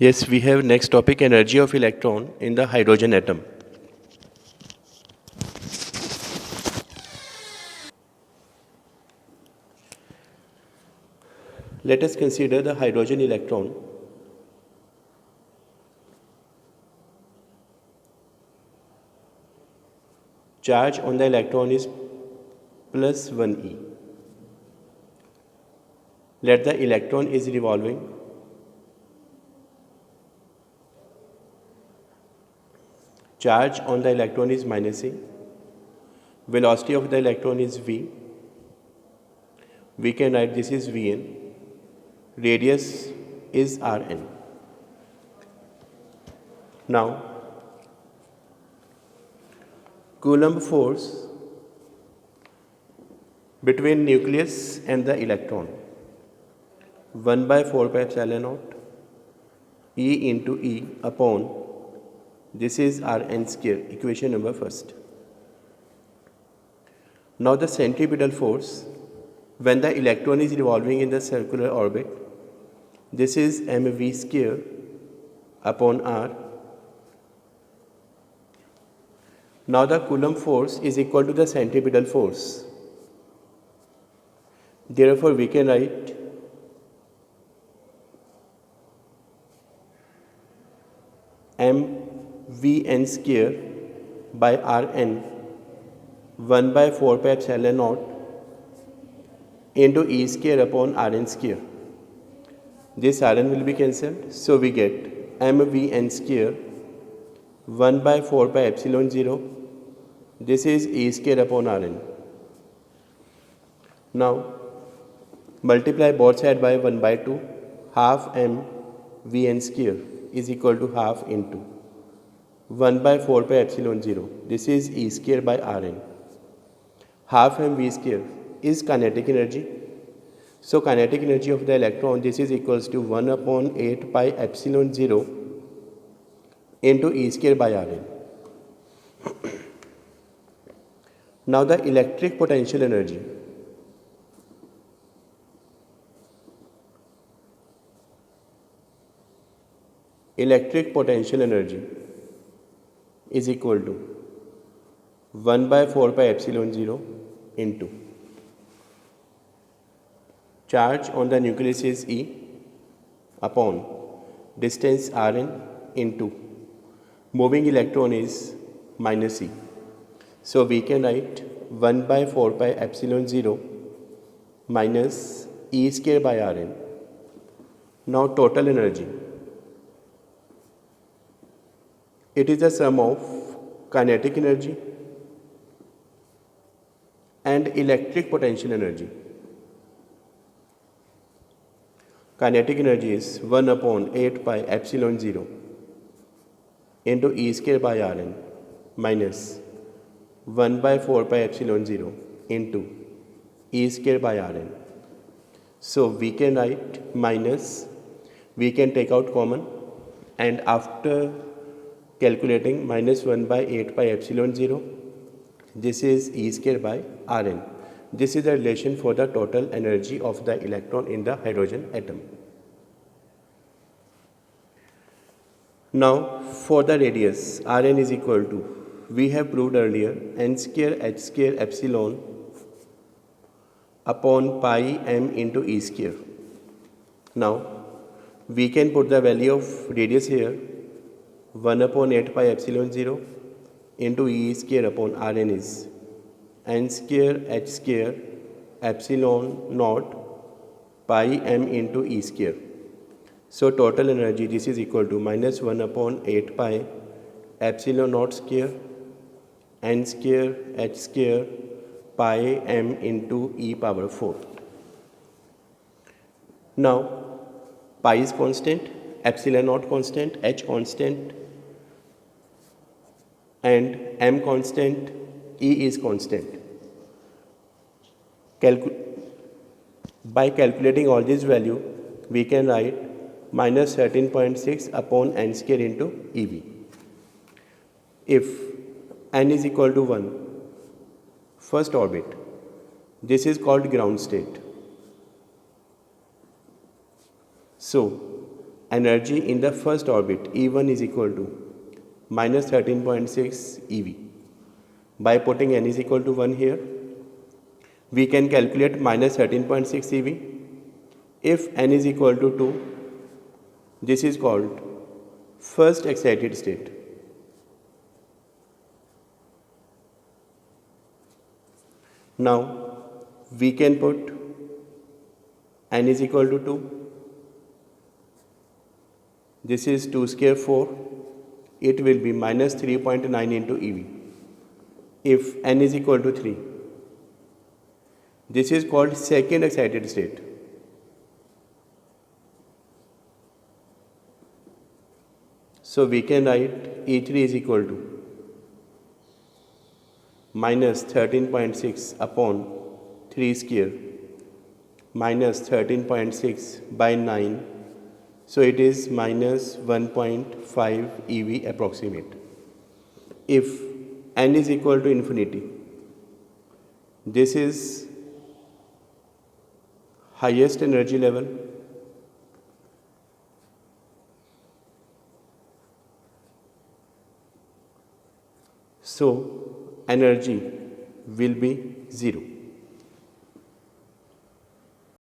Yes, we have next topic, energy of electron in the hydrogen atom. Let us consider the hydrogen electron. Charge on the electron is plus 1e. Let the electron is revolving. Charge on the electron is minus e. Velocity of the electron is v. We can write this is Vn. Radius is Rn. Now, Coulomb force between nucleus and the electron, 1 by 4 pi epsilon naught E into E upon, this is Rn square, equation number first. Now the centripetal force when the electron is revolving in the circular orbit, this is mv square upon r. Now the Coulomb force is equal to the centripetal force. Therefore we can write mvn square by Rn 1 by 4 pi epsilon naught into E square upon Rn square. This Rn will be cancelled, so we get mvn square 1 by 4 pi epsilon 0. This is E square upon Rn. Now multiply both sides by 1 by 2. Half m vn square is equal to half into 1 by 4 pi epsilon 0. This is E square by Rn. Half mv square is kinetic energy. So kinetic energy of the electron, this is equals to 1 upon 8 pi epsilon 0 into E square by Rn. Now the electric potential energy. Electric potential energy is equal to 1 by 4 pi epsilon 0 into charge on the nucleus is E upon distance Rn into moving electron is minus E. So we can write 1 by 4 pi epsilon 0 minus E square by Rn. Now total energy. It is the sum of kinetic energy and electric potential energy. Kinetic energy is 1 upon 8 pi epsilon 0 into E square by Rn minus 1 by 4 pi epsilon 0 into E square by Rn. So we can write minus, we can take out common, and after calculating minus 1 by 8 pi epsilon 0, this is E square by Rn. This is the relation for the total energy of the electron in the hydrogen atom. Now for the radius, Rn is equal to, we have proved earlier, n square h square epsilon upon pi m into E square. Now we can put the value of radius here, 1 upon 8 pi epsilon 0 into E square upon Rn is n square h square epsilon naught pi m into E square. So total energy, this is equal to minus 1 upon 8 pi epsilon naught square n square h square pi m into E power 4. Now pi is constant, epsilon naught constant, h constant, and m constant, E is constant. By calculating all these value, we can write minus 13.6 upon n square into EV. If n is equal to 1, first orbit, this is called ground state. So energy in the first orbit E1 is equal to minus 13.6 eV. By putting n is equal to 1 here, we can calculate minus 13.6 eV. If n is equal to 2, this is called first excited state. Now we can put n is equal to 2. This is 2 square 4. It will be minus 3.9 into eV. If n is equal to 3, this is called second excited state. So we can write E3 is equal to minus 13.6 upon 3 square minus 13.6 by 9. So it is minus 1.5 eV approximate. If n is equal to infinity, this is highest energy level. So energy will be 0.